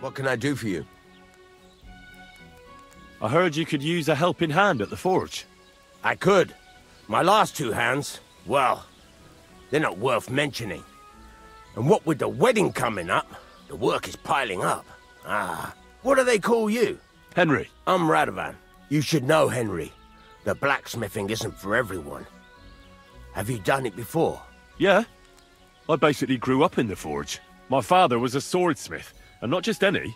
What can I do for you? I heard you could use a helping hand at the forge. I could. My last two hands, well, they're not worth mentioning. And what with the wedding coming up, the work is piling up. What do they call you? Henry. I'm Radovan. You should know, Henry. The blacksmithing isn't for everyone. Have you done it before? Yeah. I basically grew up in the forge. My father was a swordsmith, and not just any.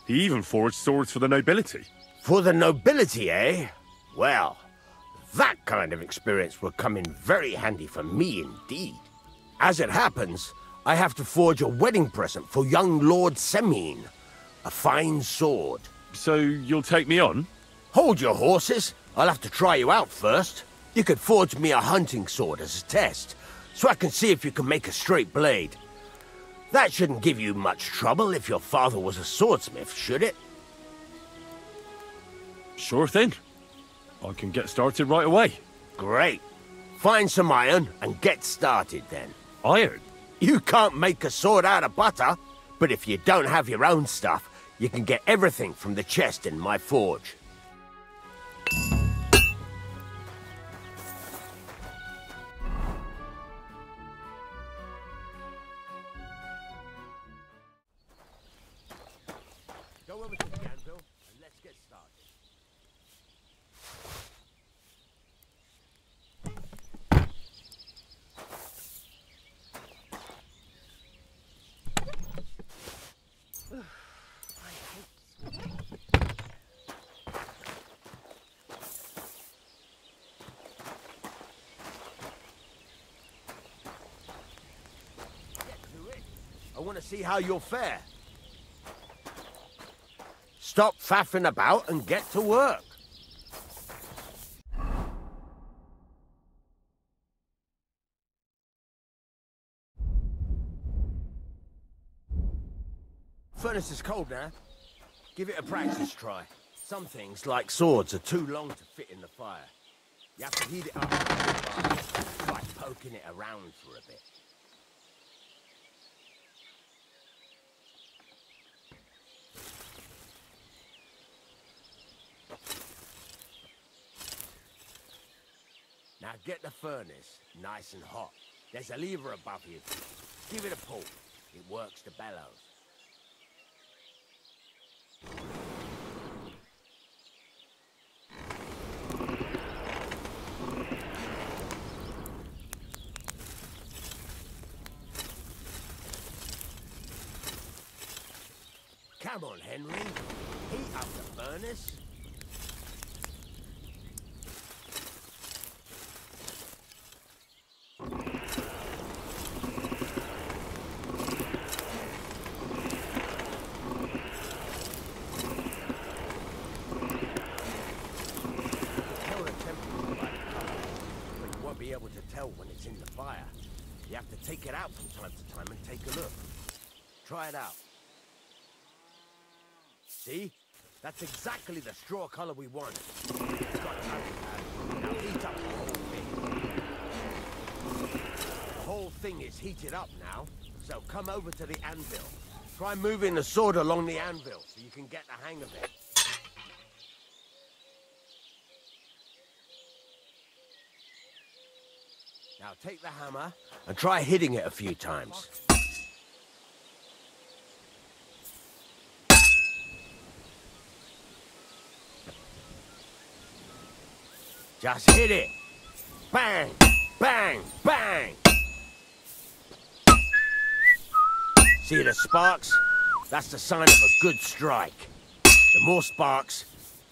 He even forged swords for the nobility. For the nobility, eh? Well, that kind of experience will come in very handy for me indeed. As it happens, I have to forge a wedding present for young Lord Semine. A fine sword. So you'll take me on? Hold your horses. I'll have to try you out first. You could forge me a hunting sword as a test, so I can see if you can make a straight blade. That shouldn't give you much trouble if your father was a swordsmith, should it? Sure thing. I can get started right away. Great. Find some iron and get started then. Iron? You can't make a sword out of butter, but if you don't have your own stuff, you can get everything from the chest in my forge. Go over to the anvil and let's get started. I want to see how you'll fare. Stop faffing about and get to work. Furnace is cold now. Give it a practice try. Some things, like swords, are too long to fit in the fire. You have to heat it up by poking it around for a bit. Now get the furnace nice and hot. There's a lever above you. Give it a pull. It works the bellows. Come on, Henry. Heat up the furnace. Able to tell when it's in the fire. You have to take it out from time to time and take a look. Try it out. See? That's exactly the straw color we want. Now heat up the whole thing. The whole thing is heated up now, so come over to the anvil. Try moving the sword along the anvil so you can get the hang of it. Now take the hammer and try hitting it a few times. Just hit it. Bang, bang, bang. See the sparks? That's the sign of a good strike. The more sparks,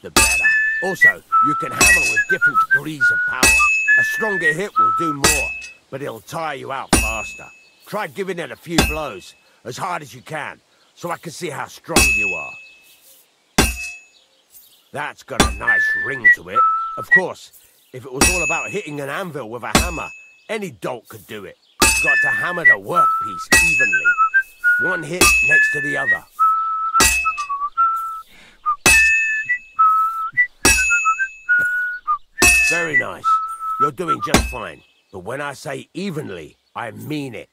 the better. Also, you can hammer with different degrees of power. A stronger hit will do more, but it'll tire you out faster. Try giving it a few blows, as hard as you can, so I can see how strong you are. That's got a nice ring to it. Of course, if it was all about hitting an anvil with a hammer, any dolt could do it. You've got to hammer the workpiece evenly. One hit next to the other. Very nice. You're doing just fine. But when I say evenly, I mean it.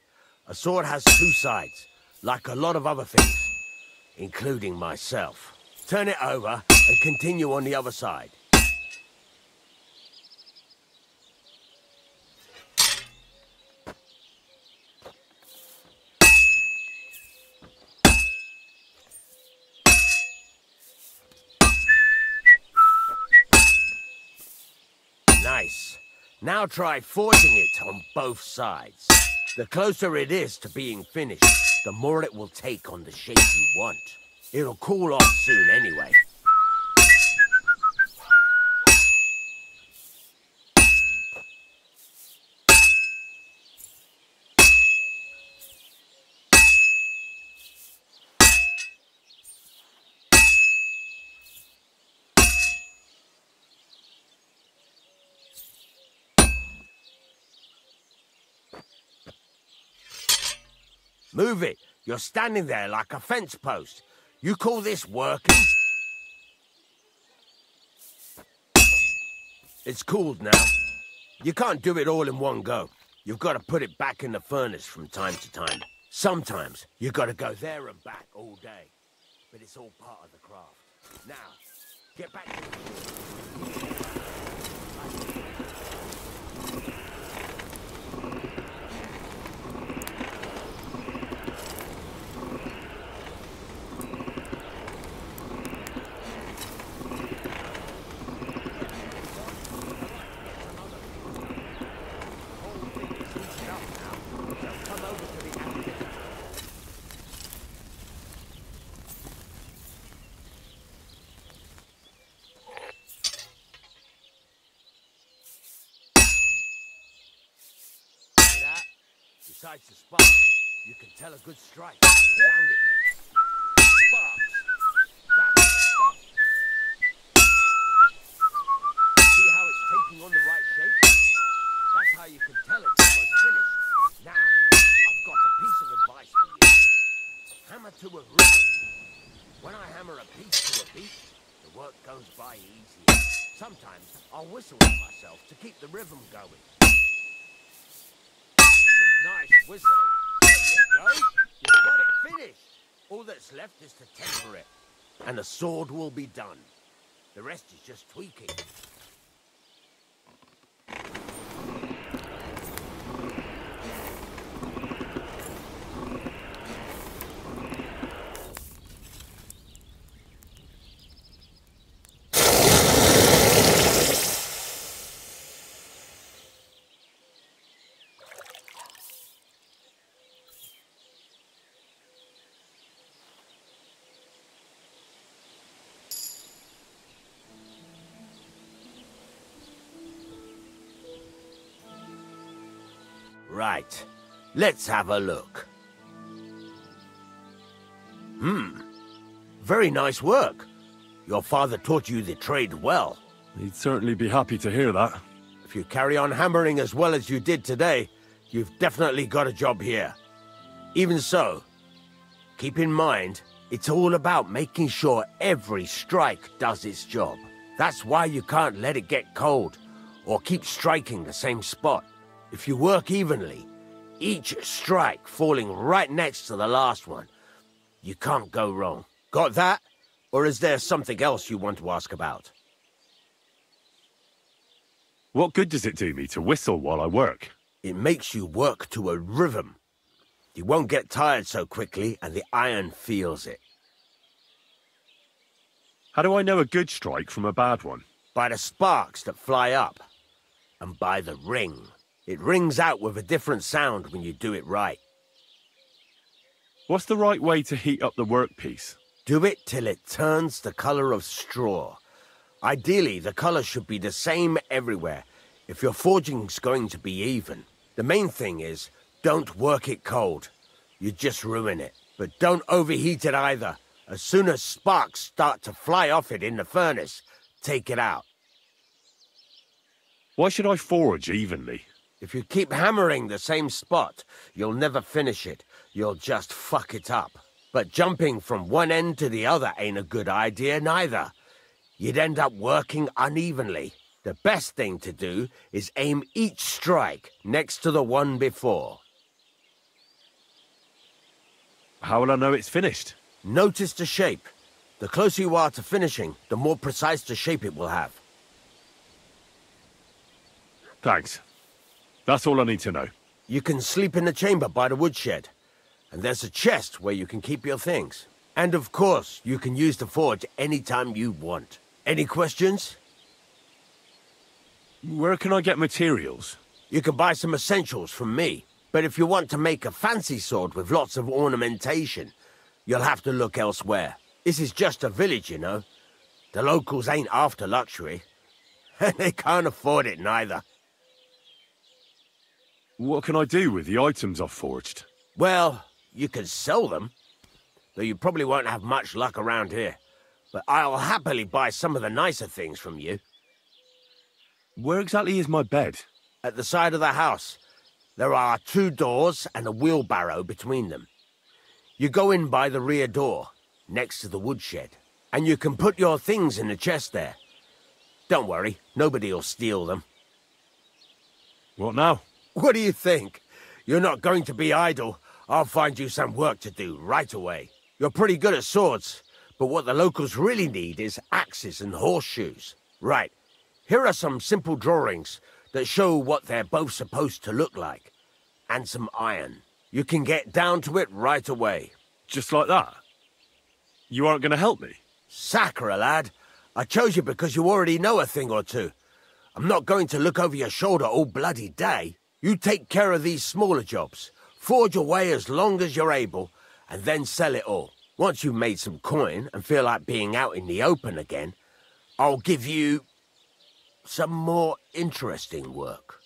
A sword has two sides, like a lot of other things. including myself. Turn it over and continue on the other side. Nice. Now try forging it on both sides. The closer it is to being finished, the more it will take on the shape you want. It'll cool off soon anyway. Move it. You're standing there like a fence post. You call this working? It's cooled now. You can't do it all in one go. You've got to put it back in the furnace from time to time. Sometimes you got to go there and back all day. But it's all part of the craft. Now, get back to the... Besides the spark, you can tell a good strike. Sound it makes. Sparks. That's the stuff. See how it's taking on the right shape? That's how you can tell it's almost finished. Now, I've got a piece of advice for you. Hammer to a rhythm. When I hammer a piece to a beat, the work goes by easier. Sometimes I'll whistle at myself to keep the rhythm going. Nice whistling. There you go. You've got it finished. All that's left is to temper it. And the sword will be done. The rest is just tweaking. Right, let's have a look. Very nice work. Your father taught you the trade well. He'd certainly be happy to hear that. If you carry on hammering as well as you did today, you've definitely got a job here. Even so, keep in mind, it's all about making sure every strike does its job. That's why you can't let it get cold, or keep striking the same spot. If you work evenly, each strike falling right next to the last one, you can't go wrong. Got that? Or is there something else you want to ask about? What good does it do me to whistle while I work? It makes you work to a rhythm. You won't get tired so quickly, and the iron feels it. How do I know a good strike from a bad one? By the sparks that fly up, and by the ring. It rings out with a different sound when you do it right. What's the right way to heat up the workpiece? Do it till it turns the color of straw. Ideally, the color should be the same everywhere if your forging's going to be even. The main thing is, don't work it cold. You just ruin it. But don't overheat it either. As soon as sparks start to fly off it in the furnace, take it out. Why should I forge evenly? If you keep hammering the same spot, you'll never finish it. You'll just fuck it up. But jumping from one end to the other ain't a good idea neither. You'd end up working unevenly. The best thing to do is aim each strike next to the one before. How will I know it's finished? Notice the shape. The closer you are to finishing, the more precise the shape it will have. Thanks. That's all I need to know. You can sleep in the chamber by the woodshed. And there's a chest where you can keep your things. And of course, you can use the forge anytime you want. Any questions? Where can I get materials? You can buy some essentials from me. But if you want to make a fancy sword with lots of ornamentation, you'll have to look elsewhere. This is just a village, you know. The locals ain't after luxury. And they can't afford it neither. What can I do with the items I've forged? Well, you can sell them. Though you probably won't have much luck around here. But I'll happily buy some of the nicer things from you. Where exactly is my bed? At the side of the house. There are 2 doors and a wheelbarrow between them. You go in by the rear door, next to the woodshed, and you can put your things in the chest there. Don't worry, nobody'll steal them. What now? What do you think? You're not going to be idle. I'll find you some work to do right away. You're pretty good at swords, but what the locals really need is axes and horseshoes. Right, here are some simple drawings that show what they're both supposed to look like. And some iron. You can get down to it right away. Just like that? You aren't going to help me? Sacre, lad. I chose you because you already know a thing or two. I'm not going to look over your shoulder all bloody day. You take care of these smaller jobs. Forge away as long as you're able, and then sell it all. Once you've made some coin and feel like being out in the open again, I'll give you some more interesting work.